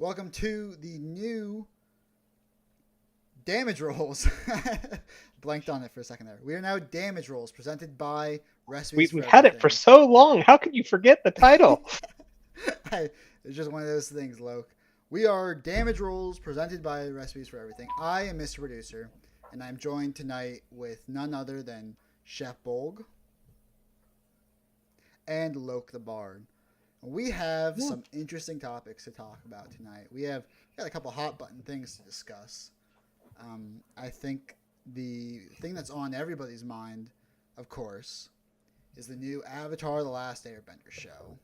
Welcome to the new damage rolls. Blanked on it for a second there. We are now damage rolls presented by Recipes for We've had it for Everything. so long. How could you forget the title? It's just one of those things, Loke. We are damage rolls presented by Recipes for Everything. I am Mr. Producer, and I'm joined tonight with none other than Chef Bolg and Loke the Bard. We have some interesting topics to talk about tonight. We got a couple hot button things to discuss. I think the thing that's on everybody's mind, of course, is the new Avatar: The Last Airbender show.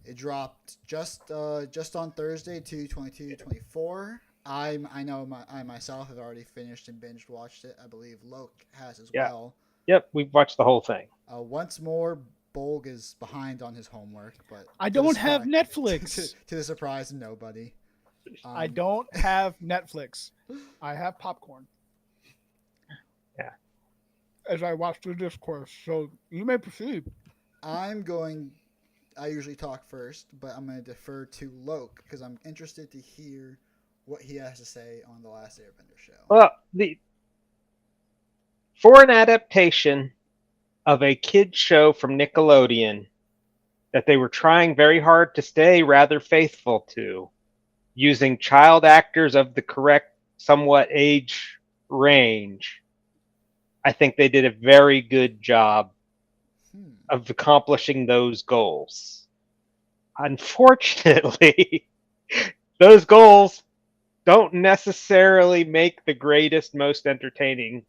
It dropped just on Thursday, 2/22/24. I know I myself have already finished and binge watched it. I believe Loke has as Yeah. well. Yep, we've watched the whole thing. Once more, Bolg is behind on his homework, but I don't have Netflix. to the surprise of nobody. I don't have Netflix. I have popcorn. Yeah. As I watch the discourse, so you may proceed. I usually talk first, but I'm going to defer to Loke because I'm interested to hear what he has to say on the Last Airbender show. Well, for an adaptation of a kids show from Nickelodeon that they were trying very hard to stay rather faithful to, using child actors of the correct, somewhat age range, I think they did a very good job of accomplishing those goals. Unfortunately, those goals don't necessarily make the greatest, most entertaining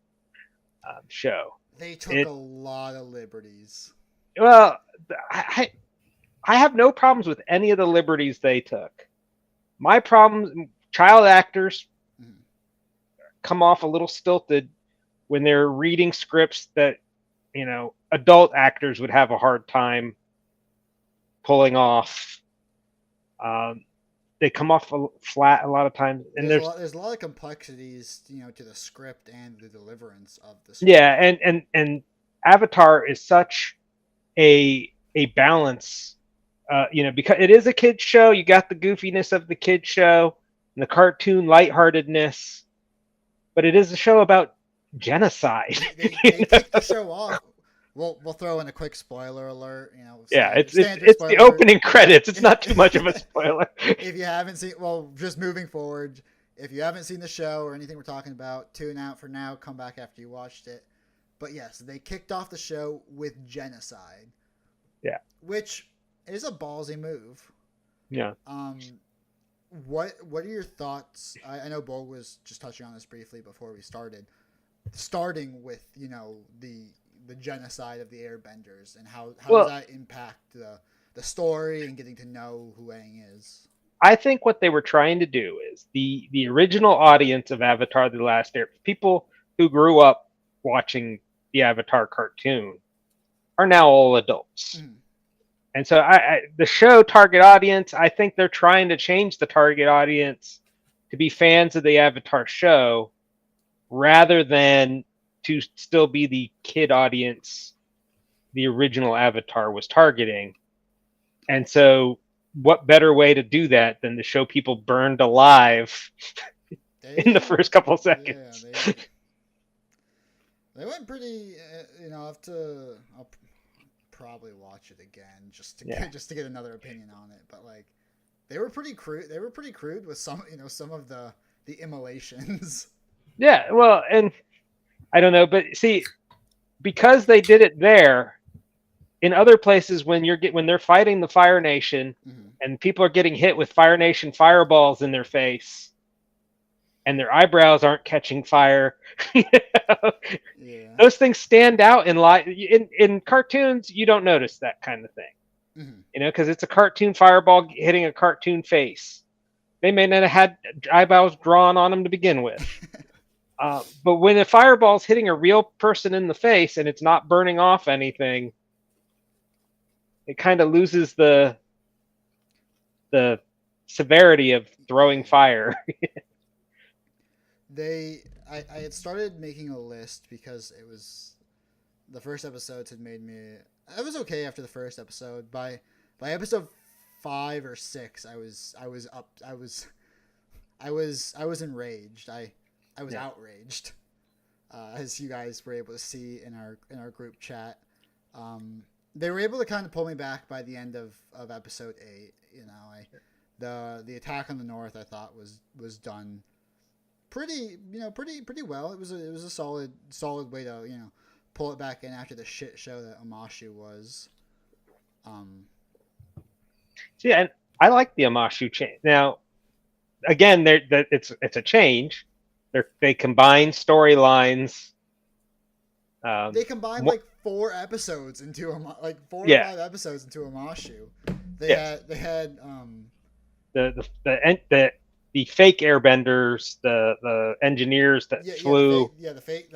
show. They took a lot of liberties. Well, I have no problems with any of the liberties they took. My problems, child actors come off a little stilted when they're reading scripts that, adult actors would have a hard time pulling off. They come off flat a lot of times, and there's a lot of complexities, to the script and the deliverance of the script. Yeah, and Avatar is such a balance, because it is a kids show. You got the goofiness of the kids show and the cartoon lightheartedness, but it is a show about genocide. They kicked the show off. We'll throw in a quick spoiler alert. Yeah, it's the opening credits. It's not too much of a spoiler. If you haven't seen, just moving forward, if you haven't seen the show or anything we're talking about, tune out for now. Come back after you watched it. But yes, they kicked off the show with genocide. Yeah, which is a ballsy move. Yeah. What are your thoughts? I know Bo was just touching on this briefly before we started. Starting with the genocide of the Airbenders and how does that impact the story and getting to know who Aang is? I think what they were trying to do is the original audience of Avatar: The Last Airbender, people who grew up watching the Avatar cartoon, are now all adults. And so the show target audience, I think they're trying to change the target audience to be fans of the Avatar show rather than to still be the kid audience the original Avatar was targeting. And so what better way to do that than to show people burned alive in the first couple of seconds? Yeah, they went pretty, I'll probably watch it again just to get another opinion on it. But they were pretty crude. They were pretty crude with some of the immolations. Yeah, well, and I don't know, but see, because they did it there, in other places when they're fighting the Fire Nation and people are getting hit with Fire Nation fireballs in their face and their eyebrows aren't catching fire, those things stand out in cartoons. You don't notice that kind of thing, because it's a cartoon fireball hitting a cartoon face. They may not have had eyebrows drawn on them to begin with. But when the fireball's hitting a real person in the face and it's not burning off anything, it kind of loses the severity of throwing fire. I had started making a list because it was the first episodes had made me. I was okay after the first episode. By episode 5 or 6, I was enraged. I was outraged, as you guys were able to see in our group chat. They were able to kind of pull me back by the end of episode 8. The attack on the North, I thought was done pretty well. It was a solid way to pull it back in after the shit show that Amashu was. Yeah, and I like the Amashu change. Now, again, it's a change. They combine storylines. They combined like 4 episodes into 4 or 5 episodes into Amashu. They had the fake airbenders, the engineers that flew. The fake.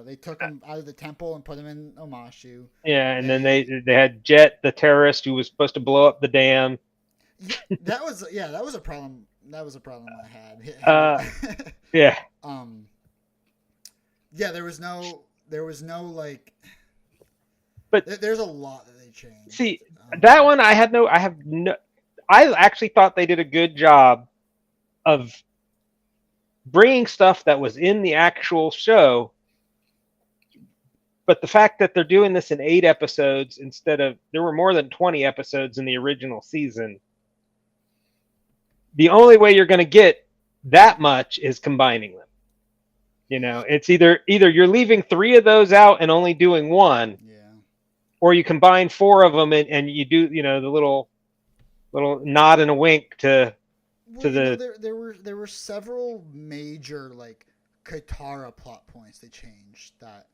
They took them out of the temple and put them in Amashu. Yeah, and then they had Jet, the terrorist, who was supposed to blow up the dam. That was a problem. That was a problem I had. Yeah. Yeah, there was no like. But there's a lot that they changed. See, that one I actually thought they did a good job of bringing stuff that was in the actual show, but the fact that they're doing this in 8 episodes instead of, there were more than 20 episodes in the original season. The only way you're going to get that much is combining them. It's either you're leaving 3 of those out and only doing 1, or you combine 4 of them and you do, the little nod and a wink to there were several major like Katara plot points they changed that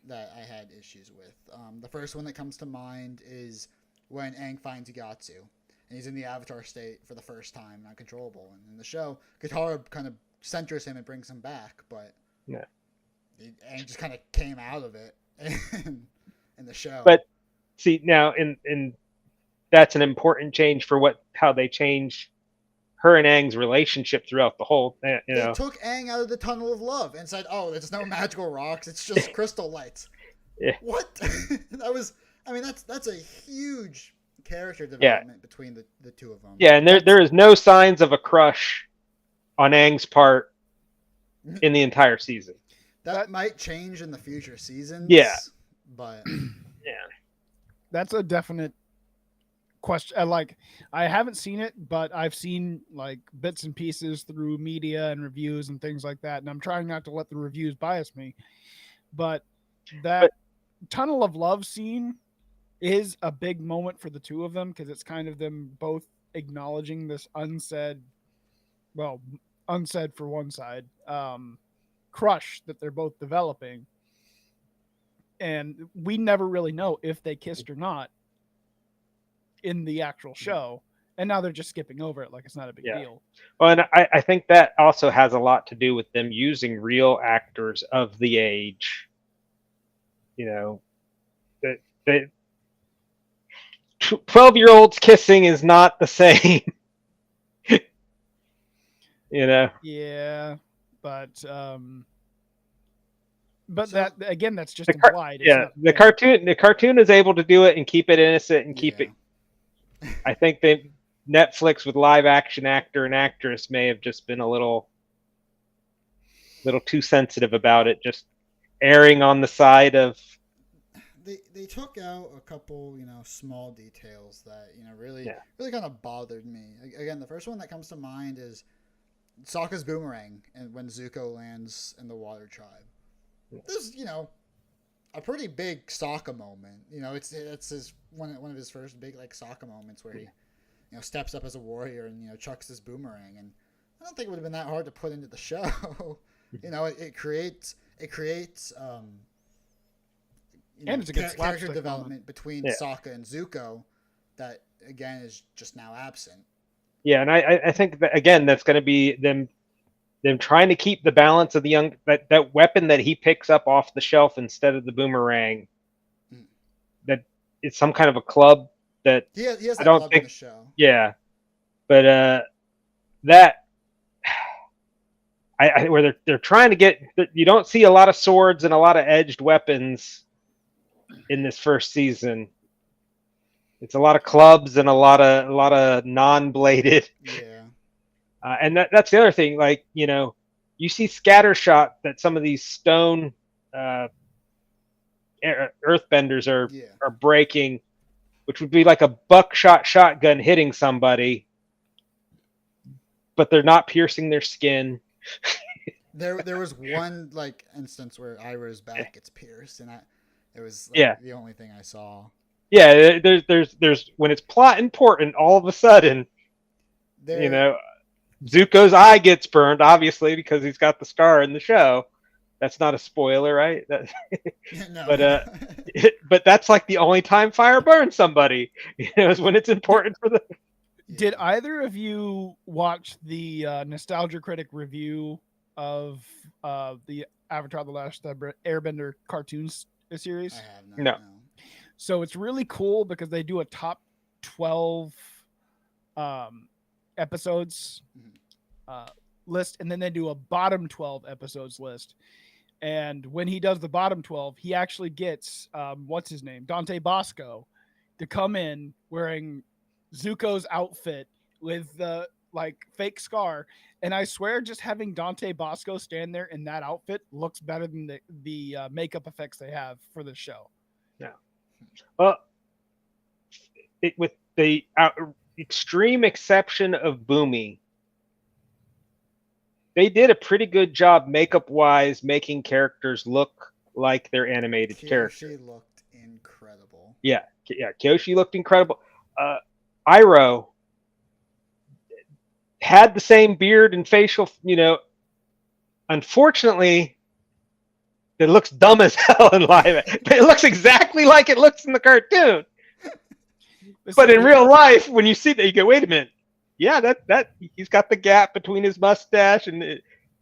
I had issues with. The first one that comes to mind is when Aang finds Igatsu and he's in the Avatar state for the first time, uncontrollable. And in the show, Katara kind of centers him and brings him back, but Aang just kind of came out of it in the show. But see, now in that's an important change for how they change her and Aang's relationship throughout the whole. They took Aang out of the tunnel of love and said, "Oh, there's no magical rocks; it's just crystal lights." Yeah. What? That's a huge character development between the two of them. Yeah, and there is no signs of a crush on Aang's part in the entire season. That might change in the future seasons. Yeah, but that's a definite question. Like, I haven't seen it, but I've seen like bits and pieces through media and reviews and things like that, and I'm trying not to let the reviews bias me. But that tunnel of love scene is a big moment for the two of them, because it's kind of them both acknowledging this unsaid for one side, crush that they're both developing. And we never really know if they kissed or not in the actual show. And now they're just skipping over it like it's not a big deal. Well, and I think that also has a lot to do with them using real actors of the age. 12-year-olds kissing is not the same. Yeah, but that again, that's just implied. The cartoon is able to do it and keep it innocent and keep it. I think Netflix with live action actor and actress may have just been a little too sensitive about it, just erring on the side of. They took out a couple, small details that, really kind of bothered me. Again, the first one that comes to mind is Sokka's boomerang, and when Zuko lands in the Water Tribe. This is, a pretty big Sokka moment. It's his one of his first big like Sokka moments where he, steps up as a warrior and chucks his boomerang. And I don't think it would have been that hard to put into the show. It creates and it's a good character development between Sokka and Zuko that again is just now absent. Yeah, and I think that again that's going to be them trying to keep the balance of the young that weapon that he picks up off the shelf instead of the boomerang. That it's some kind of a club that he has that I don't club think in the show. Yeah, but that where they're trying to get, you don't see a lot of swords and a lot of edged weapons in this first season. It's a lot of clubs and a lot of non-bladed. Yeah. And that's the other thing. Like, you see scatter shot that some of these stone earthbenders Yeah. are breaking, which would be like a buckshot shotgun hitting somebody, but they're not piercing their skin. There was one like instance where Ira's back gets pierced, and it was like, Yeah. the only thing I saw. Yeah, there's when it's plot important, all of a sudden, There, Zuko's eye gets burned, obviously, because he's got the scar in the show. That's not a spoiler, right? no. But that's like the only time fire burns somebody, is when it's important for the. Did either of you watch the Nostalgia Critic review of the Avatar: The Last Airbender cartoons series? I have not. No. No. So it's really cool because they do a top 12 episodes list, and then they do a bottom 12 episodes list. And when he does the bottom 12, he actually gets what's his name, Dante Bosco, to come in wearing Zuko's outfit with the like fake scar. And I swear, just having Dante Bosco stand there in that outfit looks better than the makeup effects they have for the show. Yeah. Well, with the extreme exception of Boomy, they did a pretty good job makeup-wise making characters look like their animated characters. She looked incredible. Yeah, Kyoshi looked incredible. Iroh had the same beard and facial, unfortunately, it looks dumb as hell in live. But it looks exactly like it looks in the cartoon. But in real life, when you see that, you go, wait a minute. Yeah, that he's got the gap between his mustache, and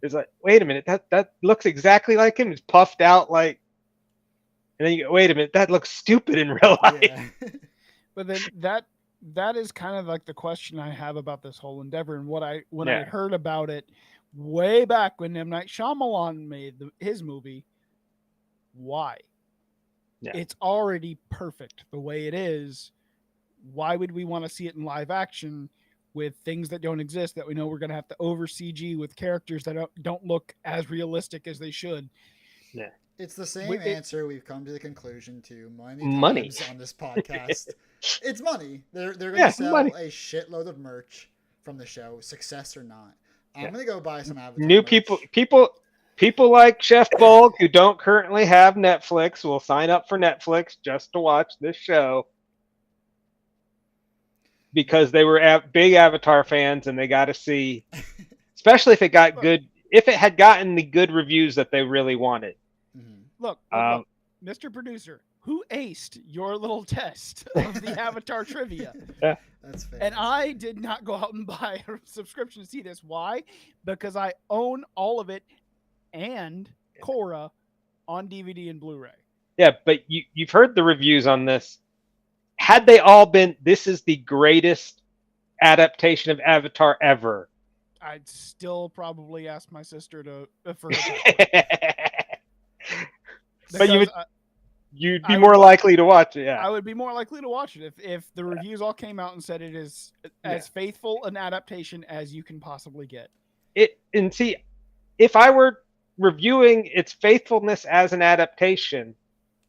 it's like, wait a minute, that looks exactly like him. It's puffed out like, and then you go, wait a minute, that looks stupid in real life. Yeah. But then that is kind of like the question I have about this whole endeavor, and when I heard about it way back when M. Night Shyamalan made his movie. Why? Yeah. It's already perfect the way it is. Why would we want to see it in live action with things that don't exist that we know we're going to have to over CG with characters that don't look as realistic as they should? Yeah. It's the same answer we've come to the conclusion to many money times on this podcast. It's money. They're going to sell money. a shitload of merch from the show, success or not. I'm going to go buy some Avatar new merch. People like Chef Bulg who don't currently have Netflix will sign up for Netflix just to watch this show because they were big Avatar fans and they got to see, especially if it got good, if it had gotten the good reviews that they really wanted. Look, Mr. Producer, who aced your little test of the Avatar trivia? Yeah. That's fair. And I did not go out and buy a subscription to see this. Why? Because I own all of it and Korra on DVD and Blu-ray. Yeah, but you've heard the reviews on this. Had they all been, this is the greatest adaptation of Avatar ever. I'd still probably ask my sister for But you'd be more likely to watch it. Yeah, I would be more likely to watch it if the reviews all came out and said it is as faithful an adaptation as you can possibly get. And see, if I were reviewing its faithfulness as an adaptation,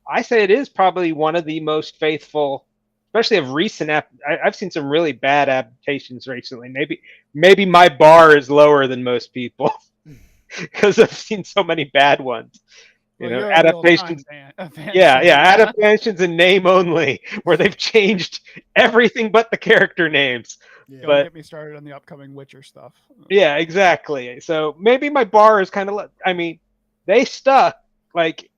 I say it is probably one of the most faithful, especially of recent. I've seen some really bad adaptations recently. Maybe my bar is lower than most people because I've seen so many bad ones. Adaptations. Adaptations in name only, where they've changed everything but the character names. Yeah. Don't get me started on the upcoming Witcher stuff. Yeah, exactly. So maybe my bar is kind of. I mean, they stuck like.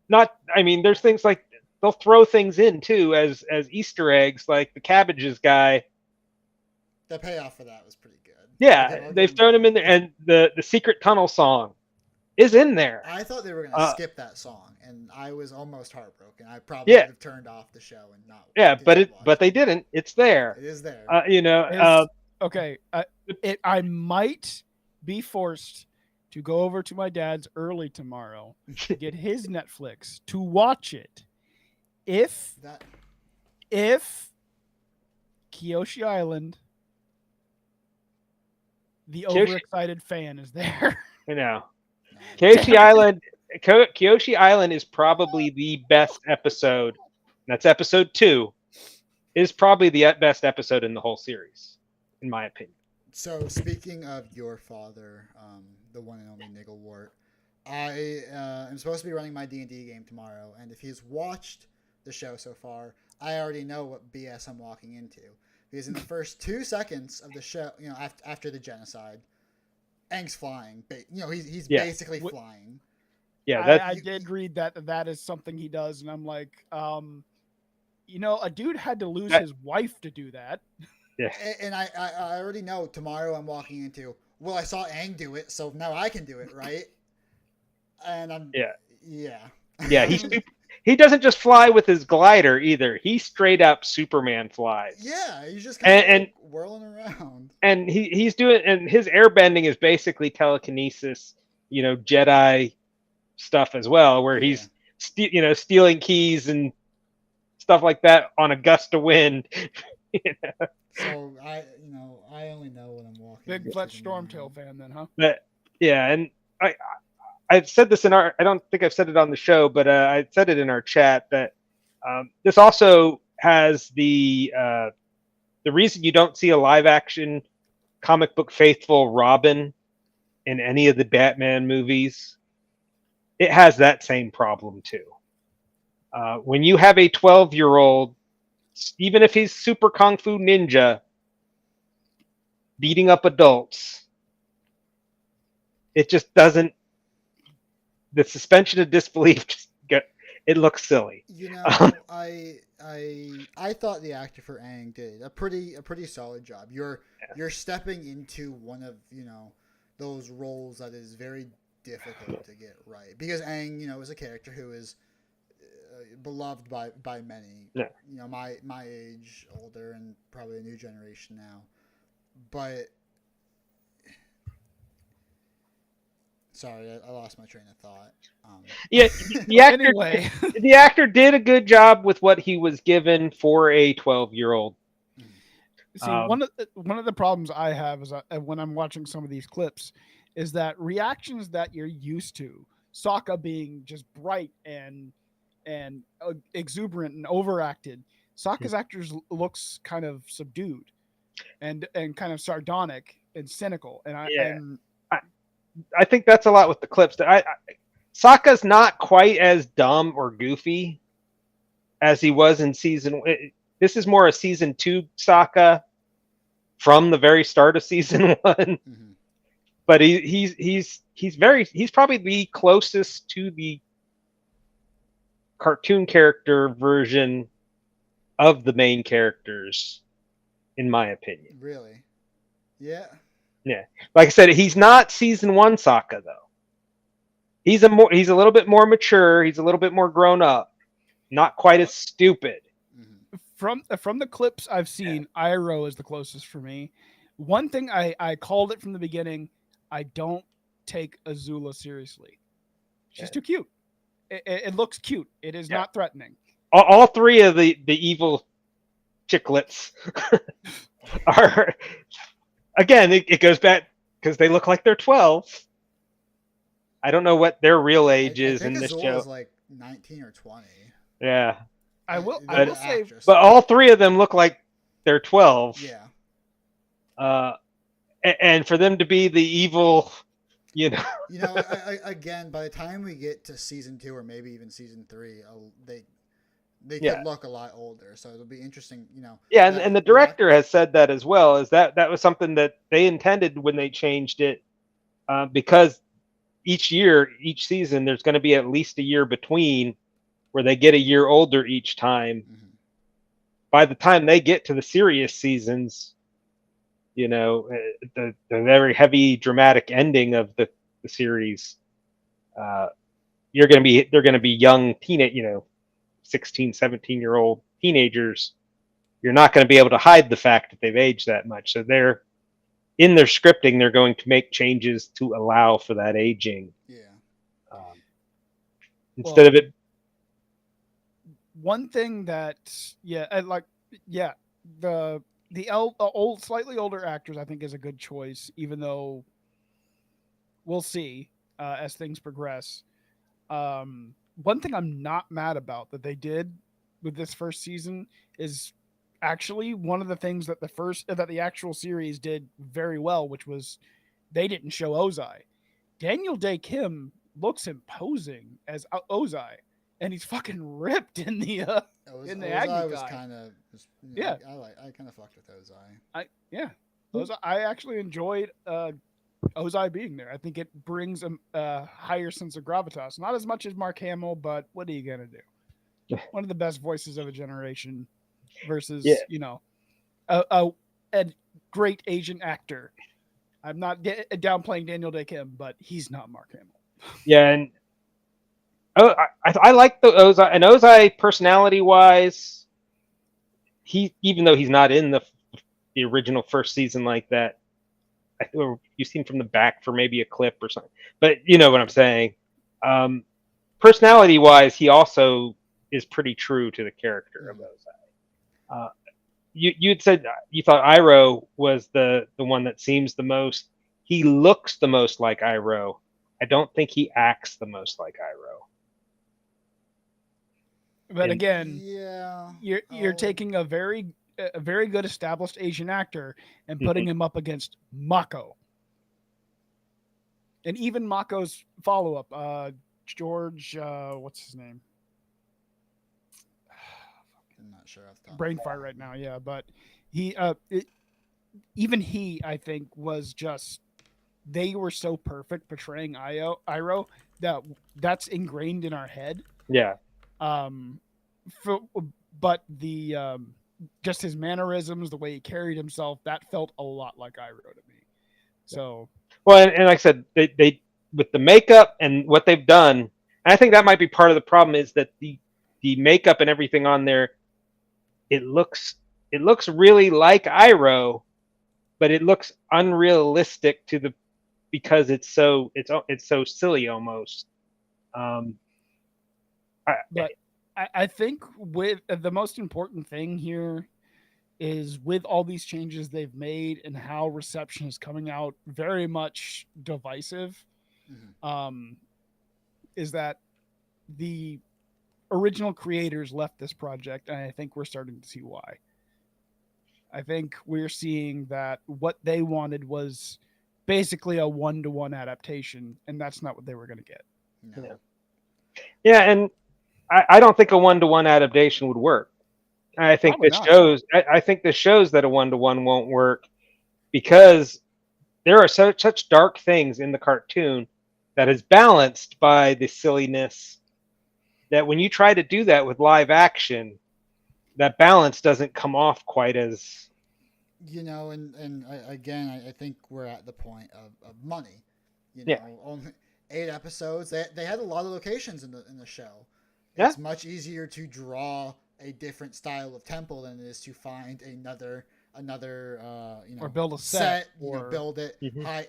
There's things like they'll throw things in too as Easter eggs, like the cabbages guy. The payoff for that was pretty good. Yeah, they've thrown him in there, and the secret tunnel song is in there. I thought they were going to skip that song, and I was almost heartbroken. I probably would have turned off the show and not. Yeah, but they didn't. It's there. It is there. Okay. I might be forced to go over to my dad's early tomorrow to get his Netflix to watch it. If if Kyoshi Island, the overexcited fan, is there. You know, Damn it. Kyoshi Island is probably the best episode. That's episode 2. Is probably the best episode in the whole series, in my opinion. So speaking of your father, the one and only Nigglewart, I am supposed to be running my D&D game tomorrow, and if he's watched the show so far, I already know what BS I'm walking into. Because in the first 2 seconds of the show, after the genocide, Aang's flying. He's basically flying. Yeah, I did read that is something he does, and I'm like, a dude had to lose his wife to do that. Yeah. And I already know tomorrow I'm walking into, well, I saw Aang do it, so now I can do it, right? And I'm... Yeah. Yeah, he doesn't just fly with his glider either. He straight up Superman flies. Yeah, he's just kind of whirling around. And he's doing, and his airbending is basically telekinesis, Jedi stuff as well, where he's stealing keys and stuff like that on a gust of wind. So I only know what I'm walking. Big Fletch Stormtail fan, then, huh? But yeah, and I've said this I don't think I've said it on the show, but I said it in our chat that this also has the reason you don't see a live action comic book faithful Robin in any of the Batman movies. It has that same problem too. When you have a 12-year-old, even if he's super kung fu ninja, beating up adults, it just doesn't. The suspension of disbelief it looks silly. I thought the actor for Aang did a pretty solid job. You're stepping into one of those roles that is very difficult to get right, because Aang is a character who is beloved by many. Yeah. My age, older, and probably a new generation now, but. Sorry, I lost my train of thought. The actor, anyway. The actor did a good job with what he was given for a 12-year-old. See, one of the problems I have is when I'm watching some of these clips is that reactions that you're used to, Sokka being just bright and exuberant and overacted, Sokka's actors looks kind of subdued and kind of sardonic and cynical, I think that's a lot with the clips. Sokka's not quite as dumb or goofy as he was in season. This is more a season 2 Sokka from the very start of season 1. Mm-hmm. But he's probably the closest to the cartoon character version of the main characters, in my opinion. Really? Yeah. Yeah, like I said, he's not season 1 Sokka though. He's a little bit more mature. He's a little bit more grown up. Not quite as stupid. From the clips I've seen, Iroh is the closest for me. One thing I called it from the beginning. I don't take Azula seriously. She's too cute. It looks cute. It is not threatening. All 3 of the evil chicklets are. Again, it goes back because they look like they're 12. I don't know what their real age is in this show. Is like 19 or 20. Yeah. I will say, but all 3 of them look like they're 12. Yeah. And for them to be the evil, again, by the time we get to season 2 or maybe even season 3, they could look a lot older, so it'll be interesting, Yeah, and the director has said that as well, is that was something that they intended when they changed it, because each season, there's going to be at least a year between where they get a year older each time. Mm-hmm. By the time they get to the serious seasons, the very heavy dramatic ending of the series, they're going to be young teenage, 16, 17-year-old teenagers. You're not going to be able to hide the fact that they've aged that much. So in their scripting, they're going to make changes to allow for that aging. Yeah. Instead of it. one thing that yeah, the old slightly older actors I think is a good choice, even though we'll see as things progress. One thing I'm not mad about that they did with this first season is actually one of the things that the actual series did very well, which was they didn't show Ozai. Daniel Day Kim looks imposing as Ozai, and he's fucking ripped in the Agni Ozai was guy. kind of, Yeah, I kind of fucked with Ozai. yeah. Ozai, I actually enjoyed Ozai being there. I think it brings a higher sense of gravitas. Not as much as Mark Hamill, but what are you gonna do? One of the best voices of a generation Yeah. versus a great Asian actor. I'm not downplaying Daniel Day Kim, but he's not Mark Hamill. Yeah, and I like the Ozai, and Ozai personality wise, he, even though he's not in the original first season like that, you've seen from the back for maybe a clip or something, but you know what I'm saying. Personality wise, he also is pretty true to the character of Ozai. You had said you thought Iroh was the one that seems the most. He looks the most like Iroh. I don't think he acts the most like Iroh. But And- again, Yeah, you're taking a very good established Asian actor and putting him up against Mako. And even Mako's follow up, George, what's his name? I'm not sure off the top. Brain fart right now, yeah. But even he, I think, was just they were so perfect portraying Iroh that's ingrained in our head. Yeah. But the just his mannerisms, the way he carried himself, that felt a lot like Iroh to me. So well, and like I said, they with the makeup and what they've done, and I think that might be part of the problem is that the makeup and everything on there, it looks really like Iroh, but it looks unrealistic because it's so silly almost. But I think with the most important thing here is with all these changes they've made and how reception is coming out very much divisive, is that the original creators left this project, and I think we're starting to see why. I think we're seeing that what they wanted was basically a 1-to-1 adaptation, and that's not what they were going to get. No. Yeah, and I don't think a 1-to-1 adaptation would work. I think Probably this not. shows. I think this shows that a 1-to-1 won't work because there are such dark things in the cartoon that is balanced by the silliness. That when you try to do that with live action, that balance doesn't come off quite as. Again, I think we're at the point of money. Only 8 episodes. They had a lot of locations in the show. Yeah. It's much easier to draw a different style of temple than it is to find another or build a set or build it,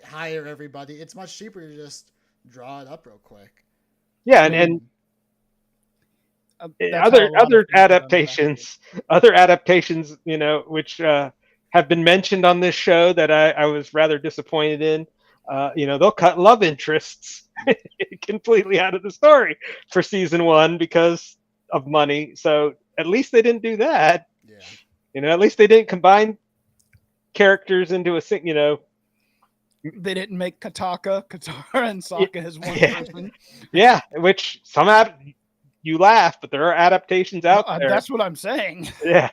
hire everybody. It's much cheaper to just draw it up real quick. Yeah, and other adaptations, which have been mentioned on this show that I was rather disappointed in. They'll cut love interests completely out of the story for season 1 because of money. So at least they didn't do that. Yeah. At least they didn't combine characters into a thing. They didn't make Katara and Sokka as one person. Yeah, which somehow you laugh, but there are adaptations out there. That's what I'm saying. Yeah.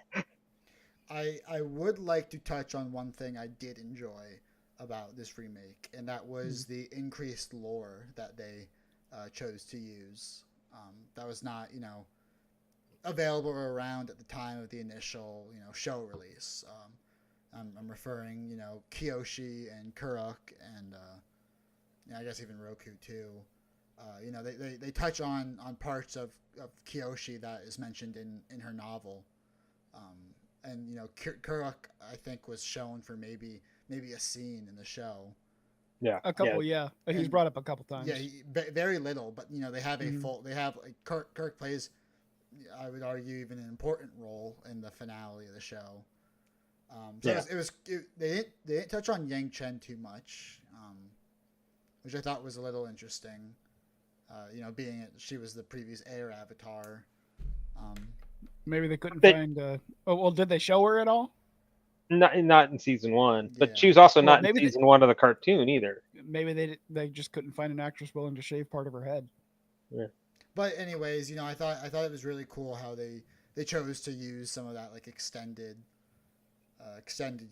I would like to touch on one thing I did enjoy about this remake, and that was the increased lore that they chose to use. That was not, available or around at the time of the initial, show release. I'm referring, Kyoshi and Kuruk and I guess even Roku too. They touch on parts of Kyoshi that is mentioned in her novel. And Kuruk, I think, was shown for maybe a scene in the show. Yeah, a couple. Yeah, he's brought up a couple times. Yeah, very little, but they have a full. They have Kirk plays I would argue, even an important role in the finale of the show. Yeah. They didn't touch on Yang Chen too much, which I thought was a little interesting. Being she was the previous Air Avatar. Maybe they couldn't find. Did they show her at all? Not in season 1, but Yeah. she was also Well, not in maybe season 1 of the cartoon either. Maybe they just couldn't find an actress willing to shave part of her head. Yeah. But anyways, I thought it was really cool how they chose to use some of that like extended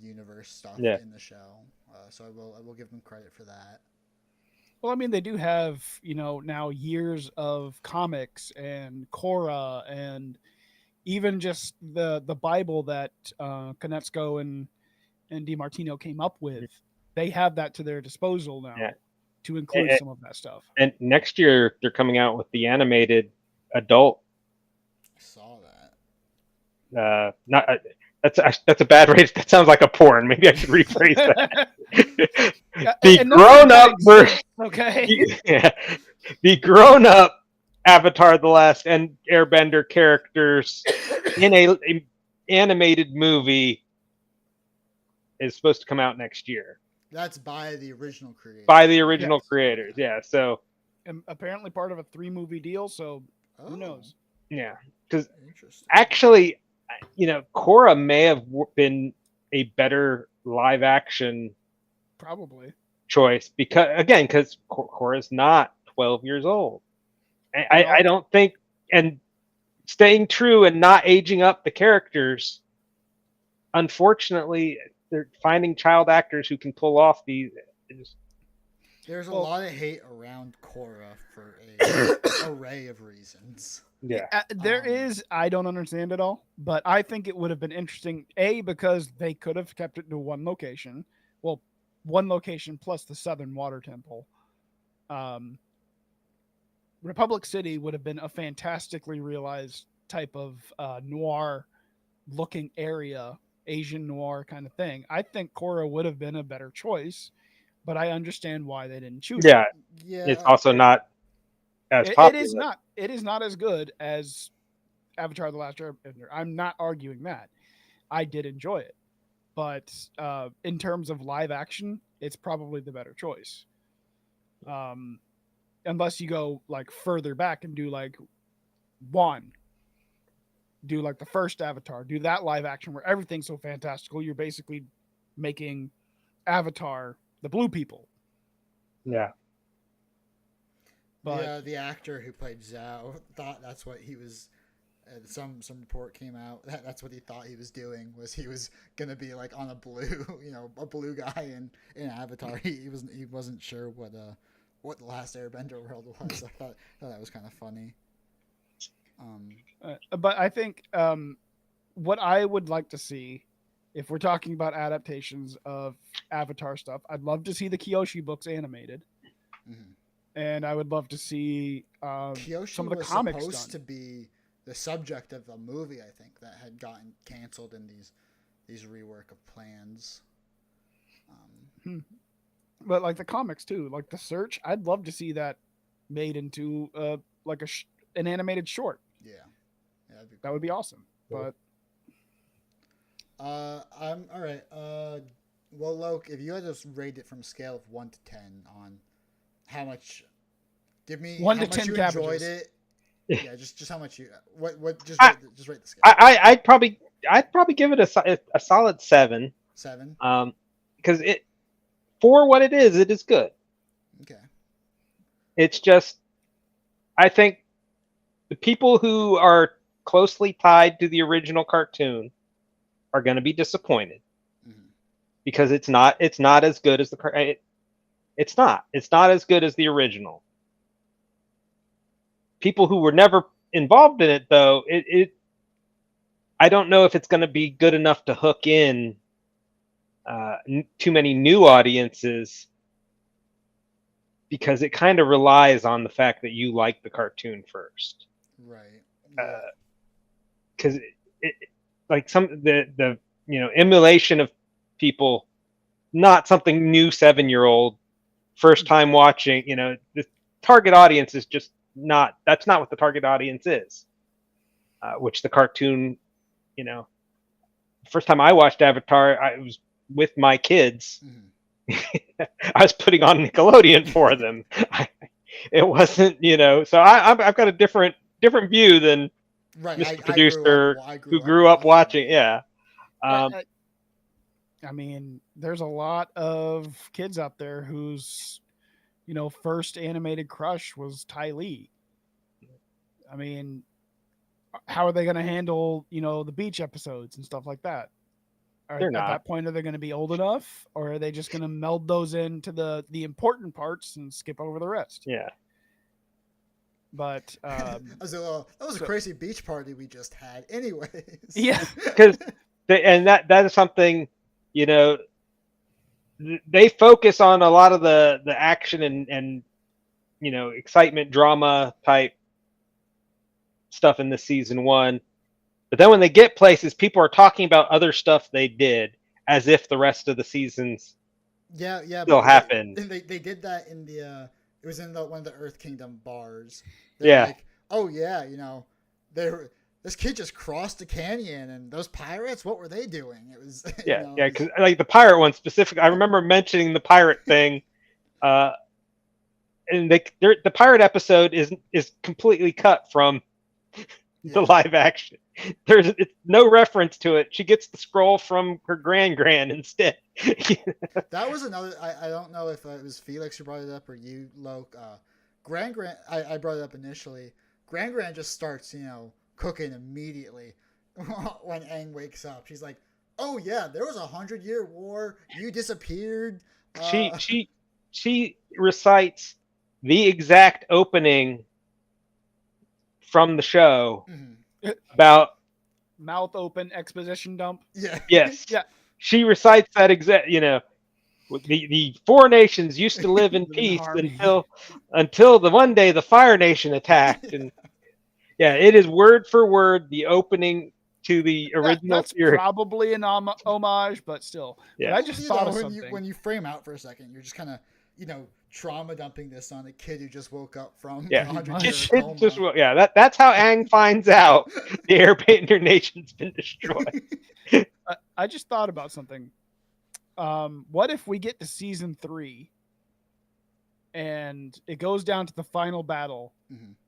universe stuff in the show. So I will give them credit for that. Well, I mean, they do have now years of comics and Korra and even just the Bible that Konetsko and DiMartino came up with. They have that to their disposal now to include some of that stuff. And next year they're coming out with the animated adult. I saw that. That's a bad rate. That sounds like a porn. Maybe I should rephrase that. The grown-up version. Okay. The grown-up Avatar: The Last Airbender characters in a animated movie is supposed to come out next year. That's by the original creators. Creators, yeah. So, and apparently part of a 3-movie deal. So who knows? Yeah, because actually, Korra may have been a better live action probably choice because Korra's not 12 years old. I don't think, and staying true and not aging up the characters. Unfortunately, they're finding child actors who can pull off these. There's a lot of hate around Korra for an array of reasons. Yeah, there is. I don't understand it all, but I think it would have been interesting. Because they could have kept it to one location. Well, one location plus the Southern Water Temple. Republic City would have been a fantastically realized type of noir-looking area. Asian noir kind of thing. I think Korra would have been a better choice, but I understand why they didn't choose it. Yeah. It's also not as popular. It is not as good as Avatar: The Last Airbender. I'm not arguing that. I did enjoy it. But in terms of live action, it's probably the better choice. Unless you go like further back and do like do like the first Avatar, do that live action where everything's so fantastical, you're basically making Avatar the blue people. Yeah. But the actor who played Zhao thought that's what he was. Some report came out that's what he thought he was doing, was he was gonna be like on a blue, a blue guy in Avatar. He wasn't sure what the last Airbender world was. I thought that was kind of funny. But I think what I would like to see, if we're talking about adaptations of Avatar stuff, I'd love to see the Kyoshi books animated, and I would love to see some of the comics done. Was supposed to be the subject of a movie, I think, that had gotten canceled in these rework of plans. But like the comics too, like The Search, I'd love to see that made into like an animated short. Yeah, that'd be cool. That would be awesome. But I'm all right. Well, Loke, if you had to rate it from a scale of 1 to 10 on how much, give me 1 how to much 10 you cabbages. enjoyed it. Yeah, just how much you just rate the scale. I'd probably give it a solid 7. 7. Because it, for what it is good. Okay. It's just, I think the people who are closely tied to the original cartoon are going to be disappointed because it's not as good as it's not as good as the original. People who were never involved in it, though, I don't know if it's going to be good enough to hook in too many new audiences, because it kind of relies on the fact that you like the cartoon first, right? Because like the emulation of people, not something new 7-year-old first time watching. The target audience is just not. That's not what the target audience is. which the cartoon, you know, the first time I watched Avatar, I was with my kids. I was putting on Nickelodeon for them. It wasn't, you know, so I've got a different view than Right. Mr. Producer I who grew up watching. Yeah. I mean, there's a lot of kids out there whose, you know, first animated crush was Ty Lee. I mean, how are they going to handle, you know, the beach episodes and stuff like that? They're not. At that point, are they going to be old enough, or are they just going to meld those into the important parts and skip over the rest? Yeah. But that was a crazy beach party we just had, anyways. Yeah, because that is something, you know, they focus on a lot of the action and you know, excitement drama type stuff in the season 1, but then when they get places, people are talking about other stuff they did as if the rest of the seasons still happened. They did that in the it was in one of the Earth Kingdom bars. They're like, oh yeah, you know, this kid just crossed a canyon, and those pirates, what were they doing? It was because like the pirate one specific, I remember mentioning the pirate thing, and the pirate episode is completely cut from the live action. There's no reference to it. She gets the scroll from her grand instead. That was another. I don't know if it was Felix who brought it up or you, Loke. Grand. I brought it up initially. Grand just starts, you know, cooking immediately when Aang wakes up. She's like, "Oh yeah, there was 100-year war. You disappeared." She recites the exact opening from the show about mouth open exposition dump. Yeah. Yes. Yeah. She recites that exact. You know, the 4 nations used to live in peace until the one day the Fire Nation attacked, and it is word for word the opening to the original that's series. Probably an homage, but still. Yeah. But I just thought of something. When you frame out for a second, you're just kind of, you know, trauma dumping this on a kid who just woke up from 100 years coma. That's how Aang finds out the Airbender nation's been destroyed. I just thought about something. What if we get to season 3 and it goes down to the final battle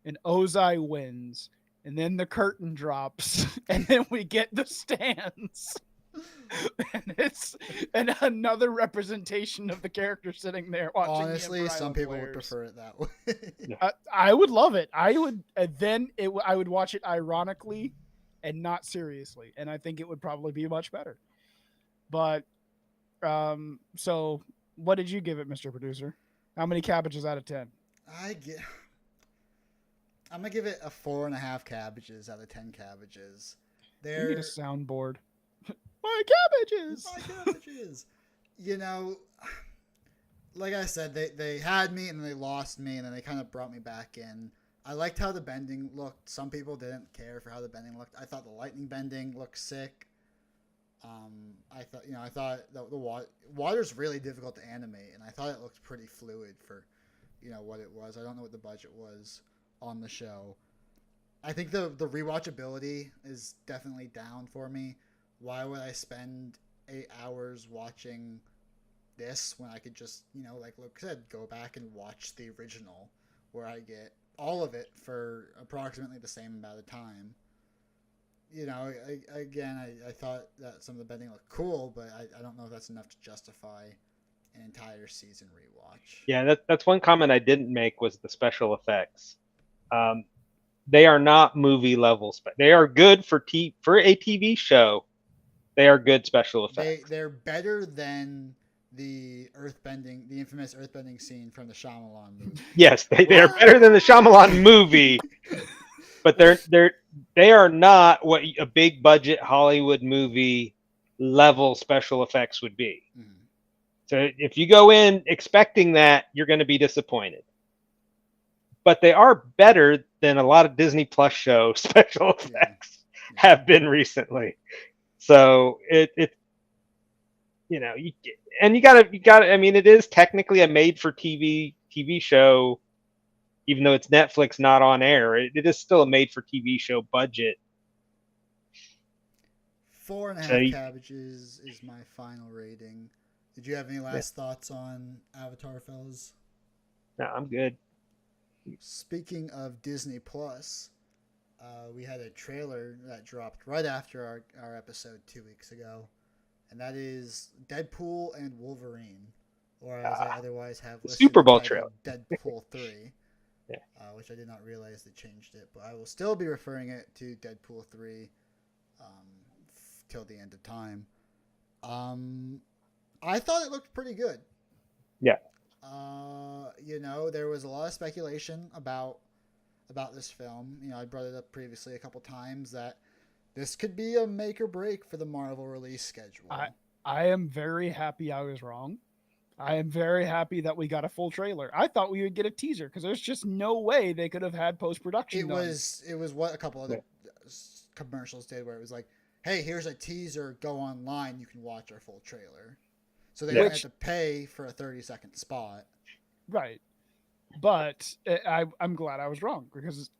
and Ozai wins, and then the curtain drops, and then we get the stands, and it's another representation of the character sitting there watching. Honestly, some people would prefer it that way. I would love it. I would I would watch it ironically and not seriously, and I think it would probably be much better. But so what did you give it, Mr. Producer? How many cabbages out of 10? I'm gonna give it a 4.5 cabbages out of 10 cabbages. We need a soundboard. My cabbages. You know, like I said, they had me and then they lost me, and then they kind of brought me back in. I liked how the bending looked. Some people didn't care for how the bending looked. I thought the lightning bending looked sick. I thought the water's really difficult to animate, and I thought it looked pretty fluid for, you know, what it was. I don't know what the budget was on the show. I think the rewatchability is definitely down for me. Why would I spend 8 hours watching this when I could just, you know, like Luke said, go back and watch the original, where I get all of it for approximately the same amount of time. You know, I thought that some of the bending looked cool, but I don't know if that's enough to justify an entire season rewatch. Yeah, that's one comment I didn't make was the special effects. They are not movie levels, but they are good for a TV show. They are good special effects. They're better than the infamous earthbending scene from the Shyamalan movie. Yes, they are better than the Shyamalan movie, but they are not what a big budget Hollywood movie level special effects would be. Mm-hmm. So if you go in expecting that, you're going to be disappointed. But they are better than a lot of Disney Plus show special effects have been recently. So it you know, you gotta. I mean, it is technically a made-for-TV show, even though it's Netflix, not on air. It is still a made-for-TV show budget 4.5 So cabbages is my final rating. Did you have any last thoughts on Avatar, fellas? no, I'm good. Speaking of Disney Plus, we had a trailer that dropped right after our episode 2 weeks ago, and that is Deadpool and Wolverine, or as I otherwise have listed, Super Bowl the title, trailer. Deadpool 3, Yeah. which I did not realize they changed it, but I will still be referring it to Deadpool 3 till the end of time. I thought it looked pretty good. Yeah. There was a lot of speculation about this film. I brought it up previously a couple times that this could be a make or break for the Marvel release schedule. I am very happy I was wrong. I am very happy that we got a full trailer. I thought we would get a teaser because there's just no way they could have had post-production It done. was what a couple other commercials did, where it was like, hey, here's a teaser, go online, you can watch our full trailer. So they didn't have to pay for a 30-second spot. Right. But I'm glad I was wrong because just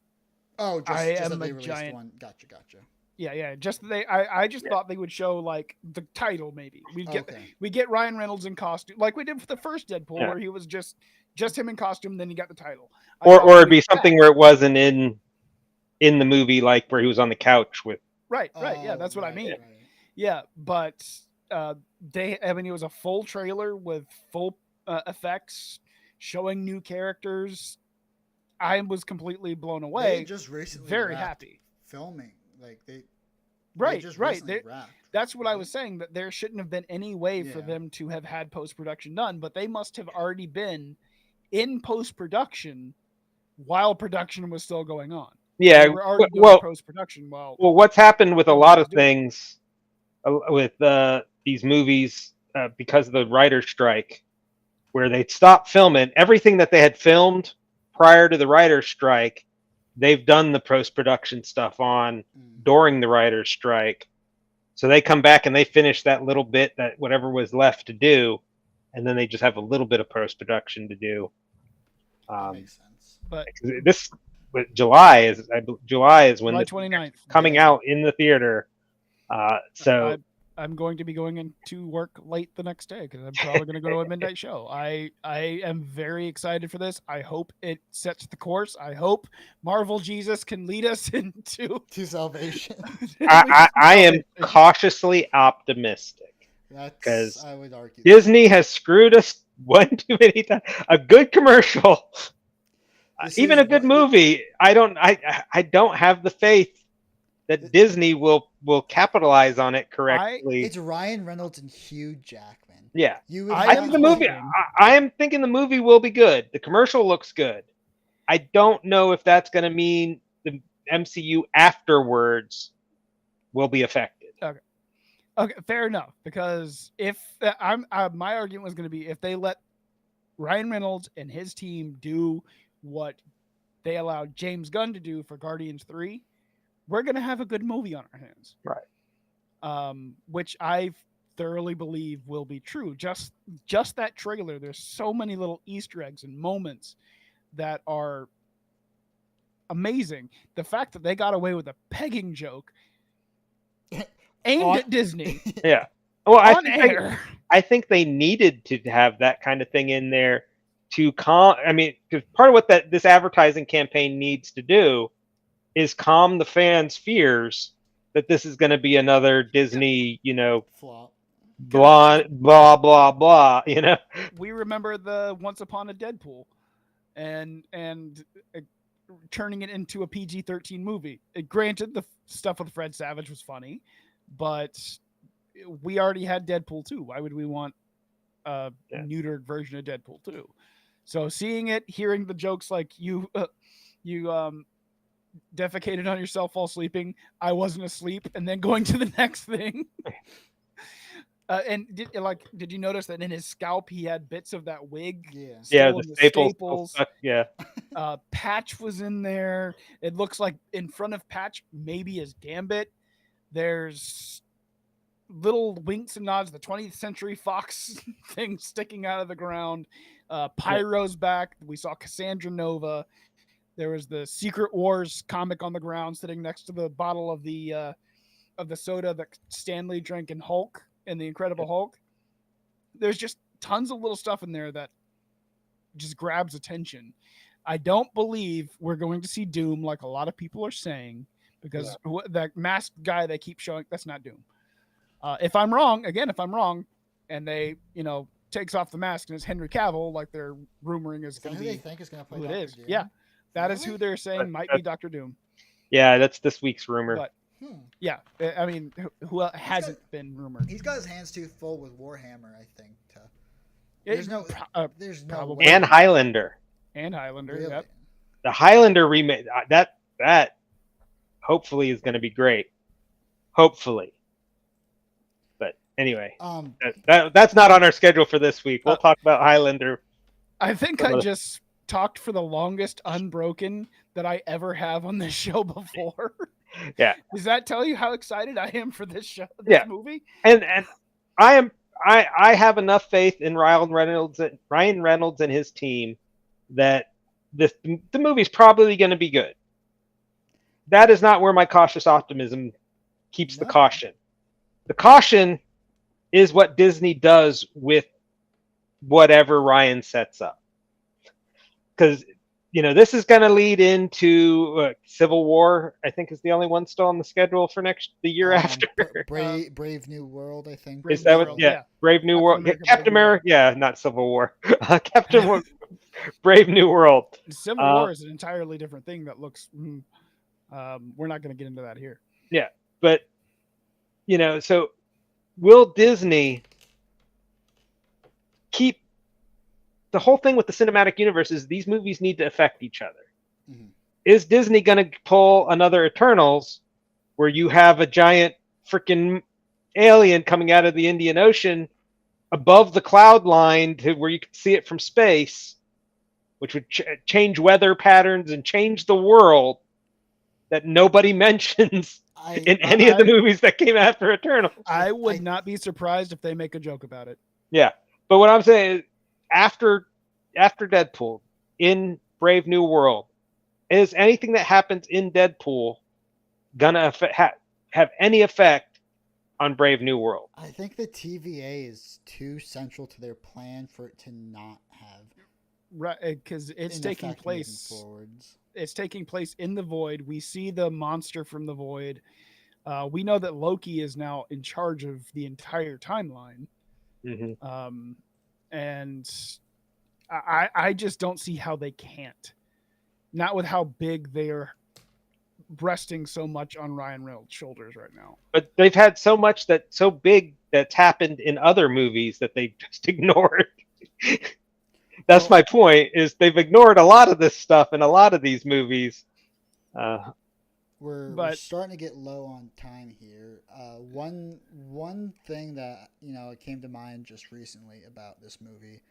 am that they a released giant one. Gotcha. Yeah. I just thought they would show like the title. Maybe we get Ryan Reynolds in costume, like we did for the first Deadpool, where he was just him in costume. Then he got the title. Or it'd be something where it wasn't in the movie, like where he was on the couch with. Right. Yeah, that's what I mean. Right. Yeah, but it was a full trailer with full effects, showing new characters. I was completely blown away. They just recently very happy filming, like they that's what I was saying, that there shouldn't have been any way for them to have had post-production done, but they must have already been in post-production while production was still going on. Yeah, they were already doing post-production while what's happened with a lot of things with these movies because of the writer's strike, where they stopped filming everything that they had filmed prior to the writer's strike. They've done the post-production stuff on during the writer's strike. So they come back and they finish that little bit, that whatever was left to do, and then they just have a little bit of post-production to do. That makes sense. But July is when July the 29th coming out in the theater. So I'm going to be going into work late the next day because I'm probably going to go to a midnight show. I am very excited for this. I hope it sets the course. I hope Marvel Jesus can lead us into salvation. I am cautiously optimistic because I would argue Disney has screwed us one too many times. A good commercial, even a good movie. I don't have the faith that Disney will capitalize on it correctly. It's Ryan Reynolds and Hugh Jackman. Yeah, I think the movie. I am thinking the movie will be good. The commercial looks good. I don't know if that's going to mean the MCU afterwards will be affected. Okay, fair enough. Because if my argument was going to be, if they let Ryan Reynolds and his team do what they allowed James Gunn to do for Guardians 3, we're going to have a good movie on our hands. Right. Which I thoroughly believe will be true. Just that trailer, there's so many little Easter eggs and moments that are amazing. The fact that they got away with a pegging joke aimed at Disney. Yeah. Well, I think they needed to have that kind of thing in there to calm. I mean, because part of what this advertising campaign needs to do is calm the fans' fears that this is going to be another Disney, flop, blah blah blah. We remember the Once Upon a Deadpool, and turning it into a PG-13 movie. Granted, the stuff with Fred Savage was funny, but we already had Deadpool 2. Why would we want a neutered version of Deadpool 2? So seeing it, hearing the jokes like you defecated on yourself while sleeping, I wasn't asleep, and then going to the next thing. And did you notice that in his scalp he had bits of that wig? Yeah, the staples. Yeah. Patch was in there. It looks like in front of Patch maybe is Gambit. There's little winks and nods, the 20th Century Fox thing sticking out of the ground. Pyro's back. We saw Cassandra Nova. There was the Secret Wars comic on the ground sitting next to the bottle of the of the soda that Stanley drank in Hulk and the Incredible Hulk. There's just tons of little stuff in there that just grabs attention. I don't believe we're going to see Doom like a lot of people are saying, because that masked guy they keep showing, that's not Doom. If I'm wrong, and they, takes off the mask and it's Henry Cavill, like they're rumoring is going to be. They think is going to play who Dr. it is? Doom? Yeah, that is who they're saying might be Dr. Doom. Yeah, that's this week's rumor. But yeah, I mean, who hasn't been rumored? He's got his hands too full with Warhammer, I think. There's no probably. way. And Highlander. Really? Yep. The Highlander remake, that hopefully is going to be great. Hopefully. But anyway, that's not on our schedule for this week. We'll talk about Highlander. I think I just talked for the longest unbroken that I ever have on this show before. Yeah. Does that tell you how excited I am for this show, this movie? And I have enough faith in Ryan Reynolds and his team that the movie's probably going to be good. That is not where my cautious optimism keeps the caution. The caution is what Disney does with whatever Ryan sets up. Because, this is going to lead into Civil War, I think is the only one still on the schedule for the year after. Brave New World, I think. Is that what? Yeah, Brave New World. Captain America. Yeah, not Civil War. Brave New World. Civil War is an entirely different thing that looks. We're not going to get into that here. Yeah, but so will Disney keep the whole thing with the cinematic universe? Is these movies need to affect each other? Mm-hmm. Is Disney going to pull another Eternals, where you have a giant freaking alien coming out of the Indian Ocean above the cloud line to where you can see it from space, which would change weather patterns and change the world, that nobody mentions in any of the movies that came after Eternals? I would not be surprised if they make a joke about it. Yeah, but what I'm saying is, after Deadpool, in Brave New World, is anything that happens in Deadpool gonna have any effect on Brave New World? I think the TVA is too central to their plan for it to not have. Right, because it's taking place. It's taking place in the Void. We see the monster from the Void. We know that Loki is now in charge of the entire timeline. Mm-hmm. And I just don't see how they can't. Not with how big they are resting so much on Ryan Reynolds' shoulders right now. But they've had so much so big that's happened in other movies that they just ignored. That's my point, is they've ignored a lot of this stuff in a lot of these movies. We're starting to get low on time here. One thing that came to mind just recently about this movie,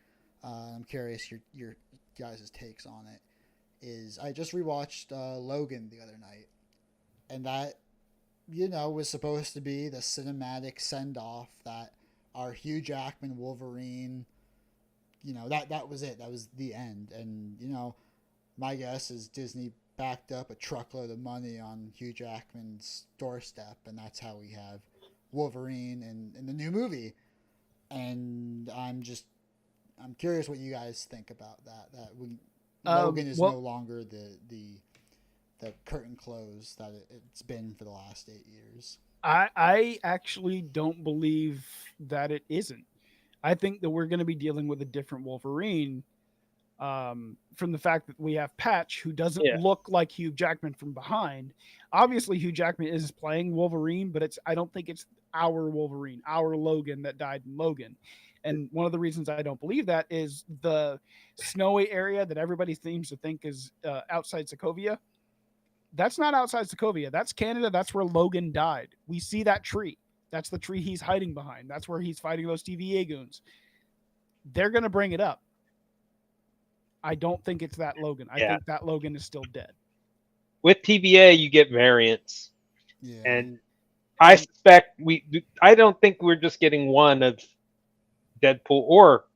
I'm curious your guys' takes on it, is I just rewatched Logan the other night, and that was supposed to be the cinematic send off that our Hugh Jackman Wolverine. That was it. That was the end. And, my guess is Disney backed up a truckload of money on Hugh Jackman's doorstep, and that's how we have Wolverine in the new movie. And I'm curious what you guys think about that. That Logan is no longer the curtain close that it's been for the last 8 years. I actually don't believe that it isn't. I think that we're going to be dealing with a different Wolverine, from the fact that we have Patch, who doesn't look like Hugh Jackman from behind. Obviously, Hugh Jackman is playing Wolverine, but I don't think it's our Wolverine, our Logan that died in Logan. And one of the reasons I don't believe that is the snowy area that everybody seems to think is outside Sokovia. That's not outside Sokovia. That's Canada. That's where Logan died. We see that tree. That's the tree he's hiding behind. That's where he's fighting those TVA goons. They're going to bring it up. I don't think it's that Logan. I think that Logan is still dead. With TVA, you get variants. Yeah. And I suspect I don't think we're just getting one of Deadpool or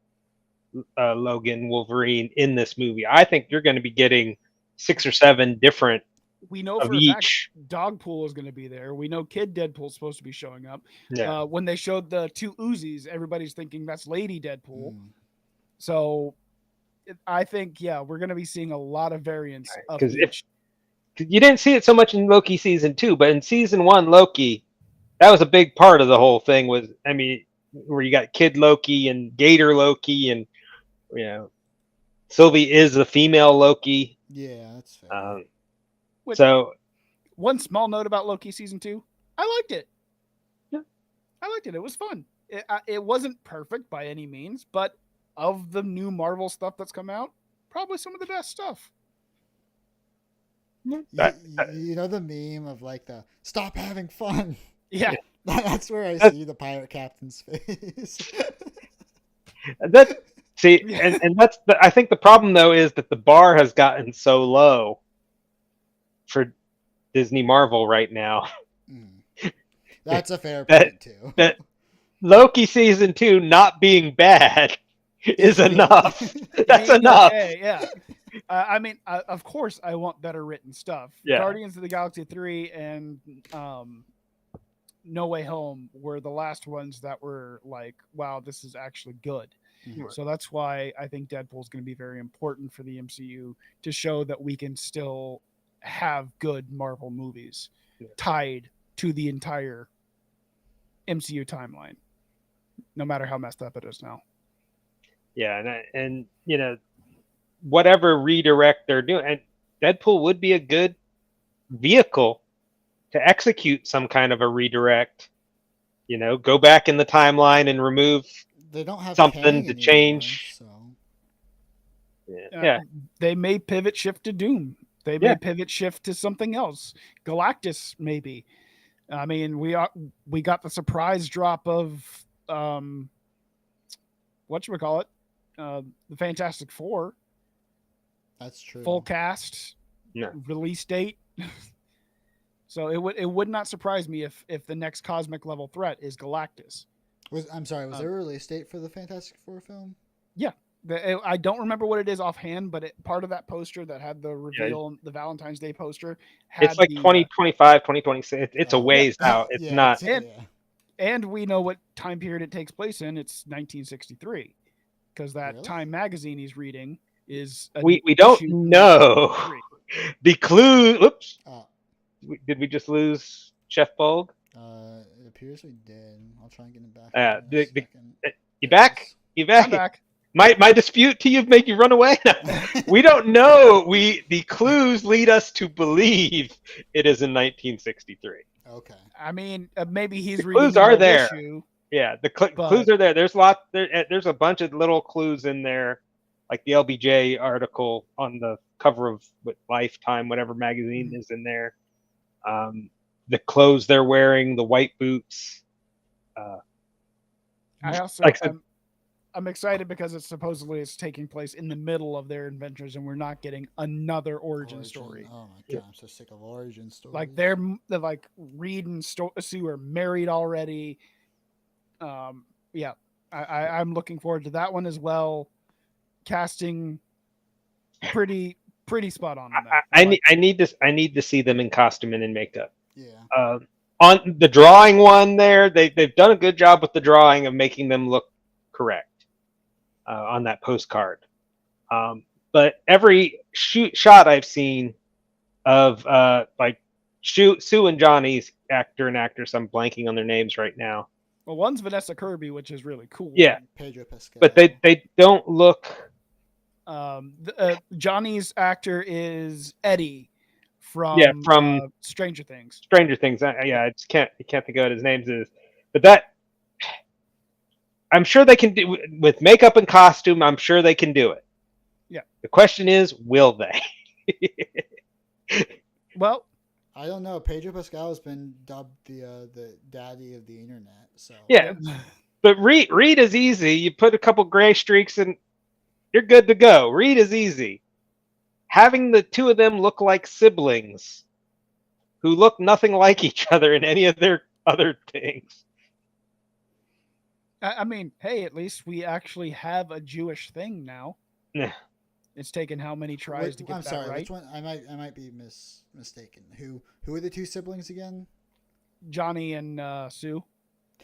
Logan Wolverine in this movie. I think you're going to be getting 6 or 7 different we know of for a fact each. Dogpool is going to be there. We know Kid Deadpool's supposed to be showing up. Yeah. When they showed the two Uzis, everybody's thinking that's Lady Deadpool. Mm. So I think, yeah, we're going to be seeing a lot of variants of 'Cause each. you didn't see it so much in Loki season 2, but in season 1 Loki, that was a big part of the whole thing. Was, I mean, where you got Kid Loki and Gator Loki, and you know, Sylvie is the female Loki. Yeah, that's fair. Which, So one small note about Loki season 2, I liked it. Yeah. I liked it. It was fun. It wasn't perfect by any means, but of the new Marvel stuff that's come out, probably some of the best stuff. You know the meme of like the "stop having fun." Yeah. That's where I see the pirate captain's face. that see, and that's I think the problem though is that the bar has gotten so low for Disney Marvel right now. That's a fair point too. That Loki season 2 not being bad is enough. That's enough. Okay, yeah. I mean, of course, I want better written stuff. Yeah. Guardians of the Galaxy 3 and No Way Home were the last ones that were like, wow, this is actually good. Mhm. So that's why I think Deadpool is going to be very important for the MCU to show that we can still have good Marvel movies tied to the entire MCU timeline, no matter how messed up it is now. Yeah, and you know, whatever redirect they're doing, and Deadpool would be a good vehicle to execute some kind of a redirect. You know, go back in the timeline and remove They don't have something Kang to anymore, change. So Yeah. They may pivot shift to Doom. They may pivot shift to something else. Galactus, maybe. I mean, we got the surprise drop of whatchamacallit, the Fantastic Four. that's true. Full cast, release date. So it would not surprise me if the next cosmic level threat is Galactus. I'm sorry, was there a release date for the Fantastic Four film? Yeah. I don't remember what it is offhand, but part of that poster that had the reveal, the Valentine's Day poster, had it's like 2025, 2026. It's a ways out. It's not. And we know what time period it takes place in. It's 1963, because that Time magazine he's reading is. We don't know the clue. Oops. Did we just lose Chef Bulg? It appears we did. I'll try and get him back. You back? You back? I'm back. My dispute to you make you run away? No. We don't know. The clues lead us to believe it is in 1963. Okay. I mean, maybe he's the reading clues are there. Issue, yeah, the clues are there. There's there's a bunch of little clues in there, like the LBJ article on the cover of Lifetime, whatever magazine is in there. The clothes they're wearing, the white boots. I also I'm excited because it's taking place in the middle of their adventures, and we're not getting another origin story. Oh my god, I'm so sick of origin stories. Like they're like Reed and Sue are married already. Yeah, I'm looking forward to that one as well. Casting pretty spot on. I need to see them in costume and in makeup. Yeah. On the drawing one there, they've done a good job with the drawing of making them look correct on that postcard. But every shot I've seen of like Sue and Johnny's actor and actress, I'm blanking on their names right now. Well, one's Vanessa Kirby, which is really cool. Yeah, Pedro Pascal. but they don't look. Johnny's actor is Eddie from Stranger Things. Stranger Things. I just can't think of what his name is. But that, I'm sure they can do with makeup and costume. I'm sure they can do it. Yeah. The question is, will they? Well, I don't know. Pedro Pascal has been dubbed the daddy of the internet. So yeah, but Reed is easy. You put a couple gray streaks and you're good to go. Reed is easy. Having the two of them look like siblings who look nothing like each other in any of their other things. I mean, hey, at least we actually have a Jewish thing now. Yeah. It's taken how many tries to get I'm that sorry. right? Which one? I might be mistaken. Who are the two siblings again? Johnny and Sue.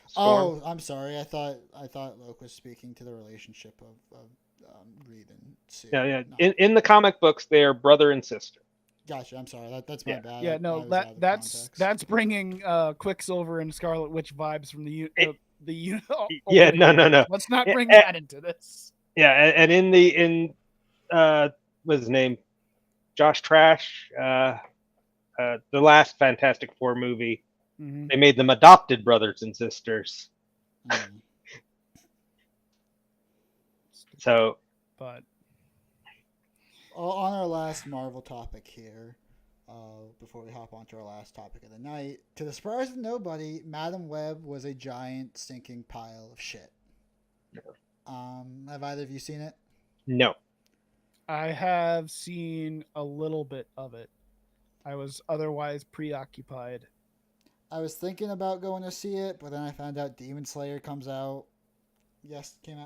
Storm. Oh, I'm sorry. I thought Loke was speaking to the relationship of Reed and Sue. Yeah. No. In the comic books, they are brother and sister. Gotcha. I'm sorry. That's my bad. Yeah, I no, was out of context. that's bringing Quicksilver and Scarlet Witch vibes from the Yeah, Ultimate no. Universe. Let's not bring Yeah, that into this. Yeah, and in what's his name? Josh Trash. The last Fantastic Four movie, Mm-hmm. they made them adopted brothers and sisters. Mm. So, But On our last Marvel topic here, before we hop on to our last topic of the night, to the surprise of nobody, Madam Web was a giant stinking pile of shit. Have either of you seen it? no. I have seen a little bit of it. I was otherwise preoccupied. I was thinking about going to see it, but then I found out Demon Slayer came out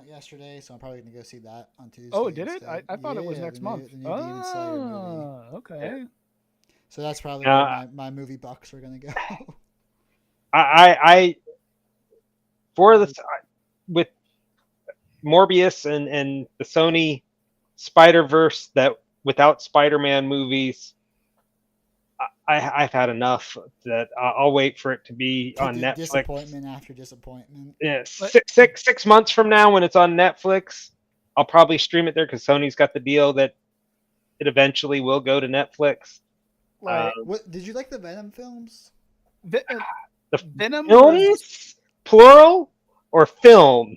yesterday, so I'm probably gonna go see that on Tuesday. Oh, did it? instead. I thought it was Yeah, next the new- month. The new Demon Slayer movie. Okay. So that's probably where my movie bucks are gonna go. I for the with Morbius and the Sony Spider-Verse, that without Spider-Man movies, I've had enough. That I'll wait for it to be on Netflix. Disappointment after disappointment. Yeah, 6 months from now when it's on Netflix, I'll probably stream it there because Sony's got the deal that it eventually will go to Netflix. Right. What did you like the Venom films? The Venom films, plural or film?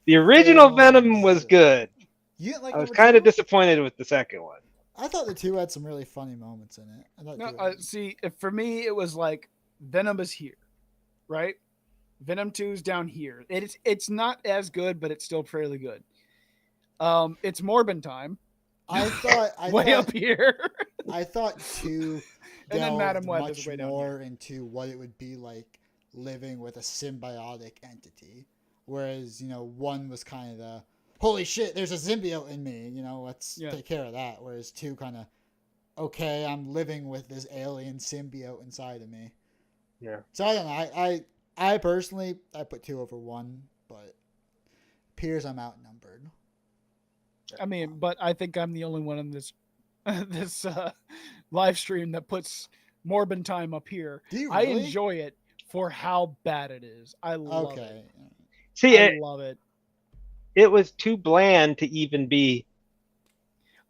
The original Films. Venom was good. You didn't like I was number kind of two? disappointed with the second one. I thought the two had some really funny moments in it. I thought No, two had- see, for me, it was like Venom is here, right? Venom 2 is down here. It's not as good, but it's still fairly good. It's Morbin time. I thought Way up here. I thought two And then delved Madam Web much is way down more into what it would be like living with a symbiotic entity, whereas one was kind of the holy shit, there's a symbiote in me. Let's take care of that. Whereas two kind of okay, I'm living with this alien symbiote inside of me. Yeah. So I don't know. I personally I put two over one, but appears I'm outnumbered. I mean, but I think I'm the only one in this live stream that puts Morbin time up here. Do you I really? enjoy it for how bad it is. I love it. See, I love it. It was too bland to even be.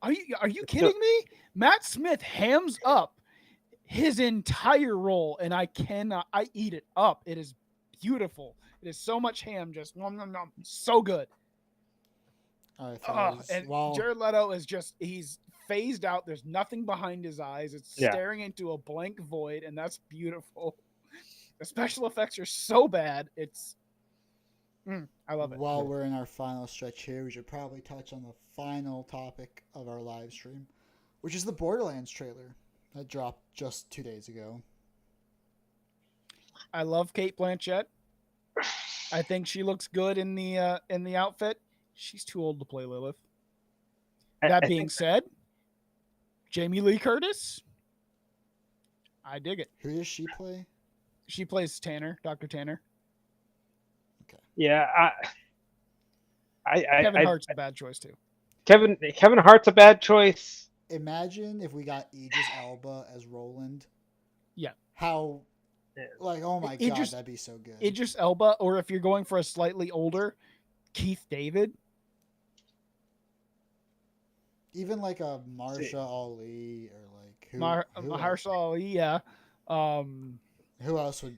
Are you kidding me? Matt Smith hams up his entire role, and I eat it up. It is beautiful. It is so much ham, just nom nom nom. So good. All right, And Jared Leto is he's phased out. There's nothing behind his eyes. It's staring into a blank void, and that's beautiful. The special effects are so bad. I love it. While we're in our final stretch here, we should probably touch on the final topic of our live stream, which is the Borderlands trailer that dropped just 2 days ago. I love Cate Blanchett. I think she looks good in the outfit. She's too old to play Lilith. That being said, Jamie Lee Curtis, I dig it. Who does she play? She plays Tanner, Dr. Tanner. Okay. Yeah, Kevin Hart's a bad choice too. Kevin Hart's a bad choice. Imagine if we got Idris Elba as Roland. Yeah. How, oh my god, that'd be so good. Idris Elba, or if you're going for a slightly older, Keith David. Even like a Marsha Ali or like who Mahershala Ali, yeah. Who else would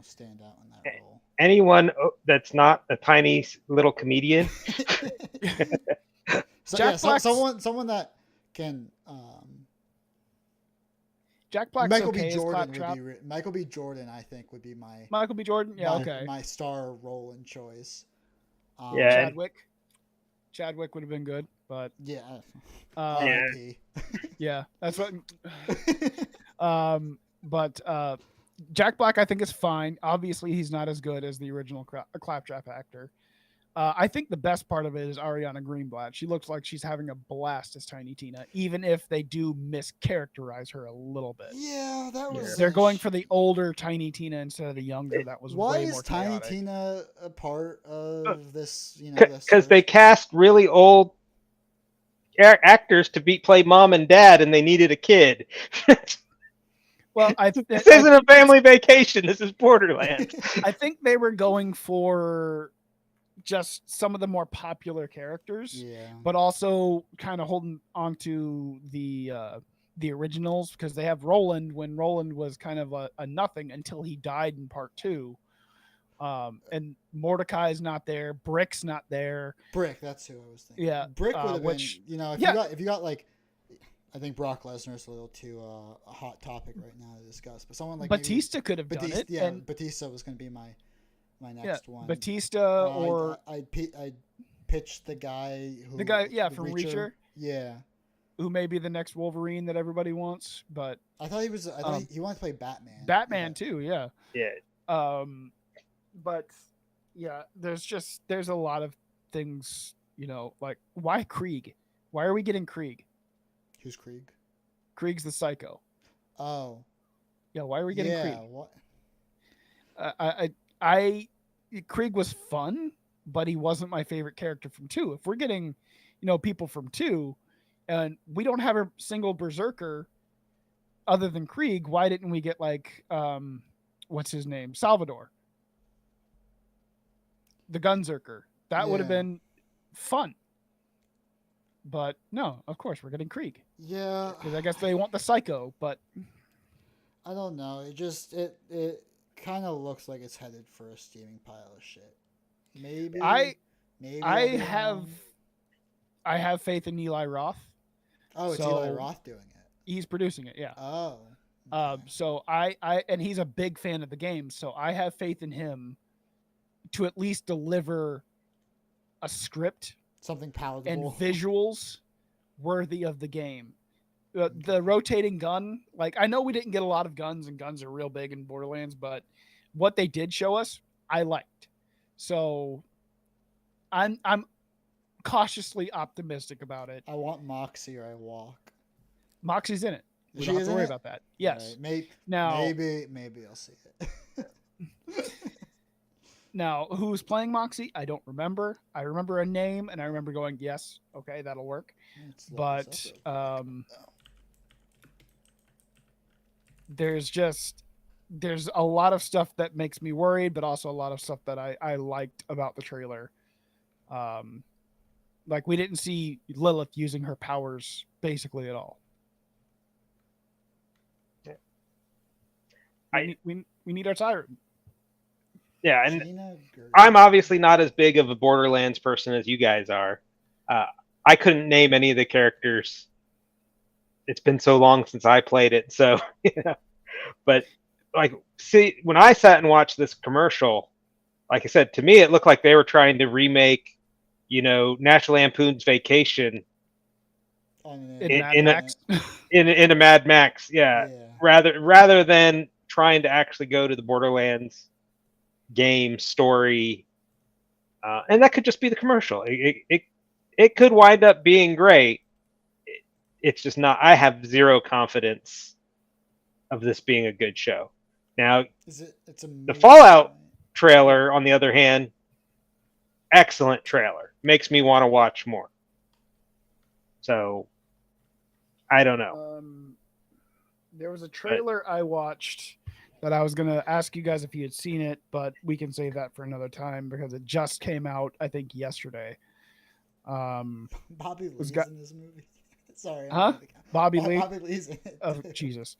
stand out in that role? Anyone that's not a tiny little comedian. Someone that can. Jack Black's Michael okay B. Jordan as would be. Michael B. Jordan, I think, would be my. Michael B. Jordan, yeah, okay. My star role and choice. Chadwick would have been good, but yeah. Yeah, that's what. But Jack Black, I think, is fine. Obviously, he's not as good as the original Claptrap actor. I think the best part of it is Ariana Greenblatt. She looks like she's having a blast as Tiny Tina, even if they do mischaracterize her a little bit. Yeah, that was. They're going for the older Tiny Tina instead of the younger. That was Why way is more Tiny chaotic. Tina a part of this? Because they cast really old actors to play mom and dad, and they needed a kid. Well, this isn't a family vacation. This is Borderlands. I think they were going for just some of the more popular characters, but also kind of holding on to the originals, because they have Roland when Roland was kind of a nothing until he died in part 2. And Mordecai's not there, Brick's not there. Brick, that's who I was thinking. Yeah, Brick would have been, if you got like, I think Brock Lesnar's a little too a hot topic right now to discuss, but someone like Batista could have done it. Yeah, and Batista was going to be my next one. Batista or I pitched the guy who from Reacher. Yeah. Who may be the next Wolverine that everybody wants, but I thought he was. I thought he wanted to play Batman. Batman too, yeah. Yeah. But yeah, there's a lot of things, like why Krieg? Why are we getting Krieg? Who's Krieg? Krieg's the psycho. Oh. Yeah, why are we getting Krieg? What? Krieg was fun, but he wasn't my favorite character from 2. If we're getting, people from 2, and we don't have a single berserker other than Krieg, why didn't we get like what's his name? Salvador. The Gunzerker. That would have been fun. But no, of course we're getting Krieg. Yeah. Because I guess they want the psycho, but I don't know. It kind of looks like it's headed for a steaming pile of shit. Maybe I have faith in Eli Roth. Oh, it's Eli Roth doing it. He's producing it, yeah. Oh. Okay. So I and he's a big fan of the game, so I have faith in him to at least deliver a script, something palatable, and visuals worthy of the game. The rotating gun, like I know we didn't get a lot of guns, and guns are real big in Borderlands, but what they did show us, I liked. So I'm cautiously optimistic about it. I want Moxie or I walk. Moxie's in it. We don't have to worry about that. Yes. Right. Maybe I'll see it. Now, who's playing Moxie? I don't remember. I remember a name, and I remember going, yes, okay, that'll work. But there's a lot of stuff that makes me worried, but also a lot of stuff that I liked about the trailer. Like we didn't see Lilith using her powers basically at all. We need our siren. Yeah, and I'm obviously not as big of a Borderlands person as you guys are. I couldn't name any of the characters. It's been so long since I played it, so But see, when I sat and watched this commercial, like I said, to me it looked like they were trying to remake, National Lampoon's Vacation in a Mad Max, rather than trying to actually go to the Borderlands game story, and that could just be the commercial. It could wind up being great. It's just not. I have zero confidence of this being a good show. Now, the Fallout trailer, on the other hand, excellent trailer. Makes me want to watch more. So, I don't know. There was a trailer I watched that I was going to ask you guys if you had seen it, but we can save that for another time because it just came out, I think, yesterday. Bobby Lee's in this movie. Sorry. Huh? Bobby Lee? Bobby Lee's in it. Oh, Jesus.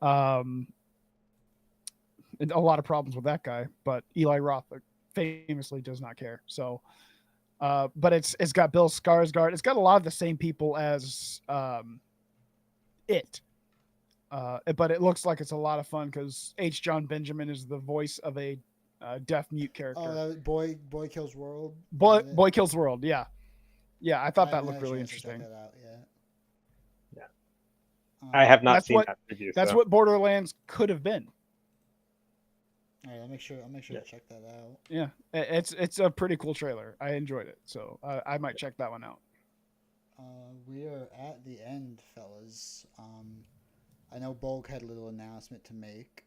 And a lot of problems with that guy, but Eli Roth famously does not care. So, but it's got Bill Skarsgård. It's got a lot of the same people as it. But it looks like it's a lot of fun because H. John Benjamin is the voice of a deaf mute character. Oh, Boy Kills World. Boy Kills World. Yeah, I thought that looked really interesting. That out, yeah. I have not seen that. That's what Borderlands could have been. All right, I'll make sure to check that out. Yeah, it's a pretty cool trailer. I enjoyed it, so I might check that one out. We are at the end, fellas. I know Bulk had a little announcement to make.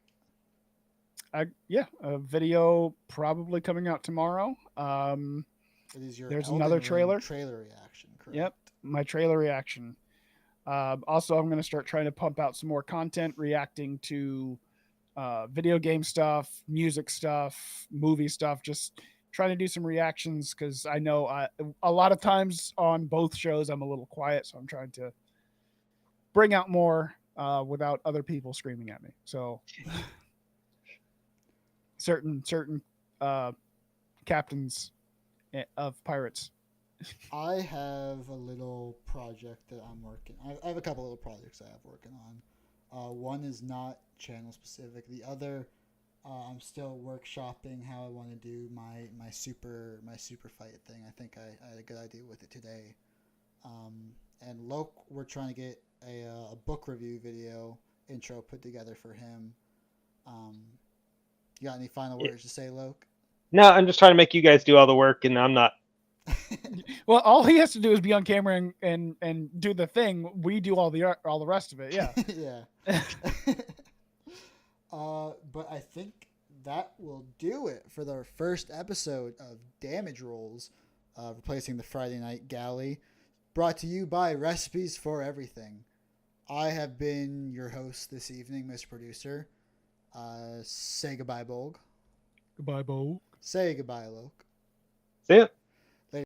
A video probably coming out tomorrow. It is your There's Elden another Ring trailer. trailer reaction, correct? Yep, my trailer reaction. Also, I'm going to start trying to pump out some more content reacting to video game stuff, music stuff, movie stuff. Just trying to do some reactions because I know a lot of times on both shows I'm a little quiet, so I'm trying to bring out more without other people screaming at me. So certain captains of pirates. I have a little project that I'm working. I have a couple little projects I have working on. One is not channel specific. The other, I'm still workshopping how I want to do my super fight thing. I think I had a good idea with it today. And Loke, we're trying to get a book review video intro put together for him. You got any final words to say, Loke? No, I'm just trying to make you guys do all the work, and I'm not. Well, all he has to do is be on camera and do the thing. We do all the rest of it. Yeah. Yeah. But I think that will do it for the first episode of Damage Rolls, replacing the Friday Night Galley, brought to you by Recipes for Everything. I have been your host this evening, Mr. Producer. Say goodbye, Bolg. Goodbye, Bo. Say goodbye, Loke. See ya.